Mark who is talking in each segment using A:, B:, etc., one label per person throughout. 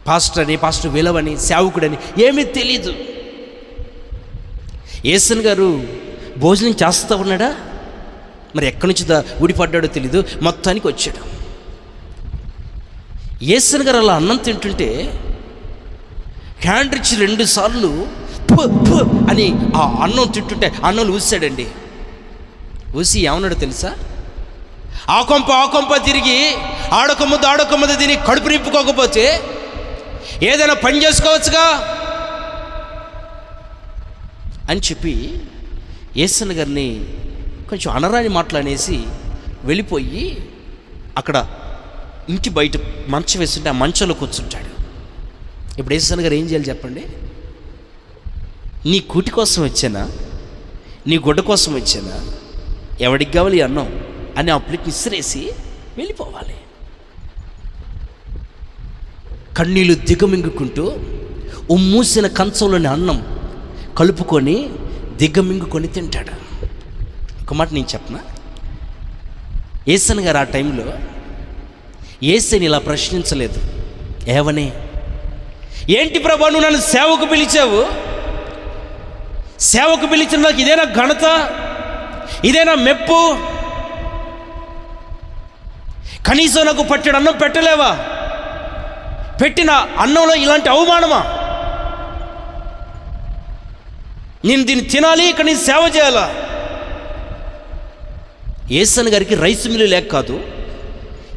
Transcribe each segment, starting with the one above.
A: Pastor విలవని, సేవకుడని ఏమీ తెలీదు. యేసన్ గారు భోజనం చేస్తూ ఉన్నాడా, మరి ఎక్కడి నుంచి ఊడిపడ్డాడో తెలీదు, మొత్తానికి వచ్చాడు. యేసన్ గారు అలా అన్నం తింటుంటే హ్యాండ్ ఇచ్చి 2 సార్లు అని ఆ అన్నం తింటుంటే అన్నం ఊసాడండి. ఊసి ఏమన్నాడో తెలుసా? ఆ కొంప తిరిగి ఆడకొమ్మది తిని కడుపు నింపుకోకపోతే ఏదైనా పని చేసుకోవచ్చుగా అని చెప్పి యేసన్ గారిని కొంచెం అనరాని మాటలనేసి వెళ్ళిపోయి అక్కడ ఇంటి బయట మంచం వేస్తుంటే ఆ మంచంలో కూర్చుంటాడు. ఇప్పుడు యేసన్ గారు ఏం చేయాలి చెప్పండి? నీ కూటి కోసం వచ్చానా, నీ గుడ్డ కోసం వచ్చానా, ఎవడికి కావాలి అన్నం అని ఆ ప్లేట్ ఇసిరేసి వెళ్ళిపోవాలి. కన్నీళ్ళు దిగమింగుకుంటూ ఉమ్మూసిన కంచంలోని అన్నం కలుపుకొని దిగమింగుకొని తింటాడు. ఒక మాట నేను చెప్పనా, యేసన్ గారు ఆ టైంలో యేసుని ఇలా ప్రశ్నించలేదు. ఏవనే, ఏంటి ప్రభా నువ్వు నన్ను సేవకు పిలిచావు, సేవకు పిలిచిన నాకు ఇదేనా ఘనత, ఇదేనా మెప్పు, కనీసం నాకు పట్టెడు అన్నం పెట్టలేవా, పెట్టిన అన్నంలో ఇలాంటి అవమానమా, నేను దీన్ని తినాలి, ఇక్కడ నేను సేవ చేయాలా? యేసన్ గారికి రైస్ మిల్లు లేక కాదు,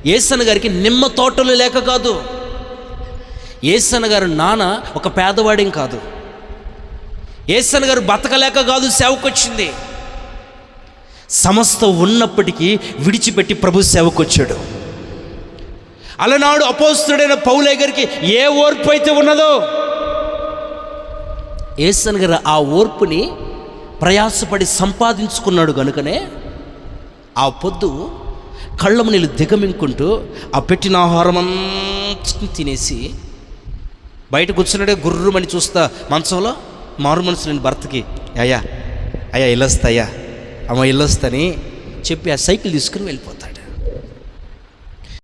A: యేసన్ గారికి నిమ్మ తోటలు లేక కాదు, యేసన్ గారు నాన్న ఒక పేదవాడేం కాదు, యేసన్ గారు బతకలేక కాదు సేవకొచ్చింది. సమస్త ఉన్నప్పటికీ విడిచిపెట్టి ప్రభు సేవకొచ్చాడు. అలనాడు అపోస్తుడైన పౌలు గారికి ఏ ఓర్పు అయితే ఉన్నదో యేసన్ గారు ఆ ఓర్పుని ప్రయాసపడి సంపాదించుకున్నాడు. కనుకనే ఆ పొద్దు కళ్ళము నీళ్ళు దిగమింకుంటూ ఆ పెట్టిన ఆహారం అంతా తినేసి బయట కూర్చున్నాడే గుర్రుమని చూస్తా మంచంలో మారు మనసు లేని భర్తకి అయ్యా ఇల్లొస్తాయా అమ్మ ఇల్లొస్తాని చెప్పి ఆ సైకిల్ తీసుకుని వెళ్ళిపోతాడు.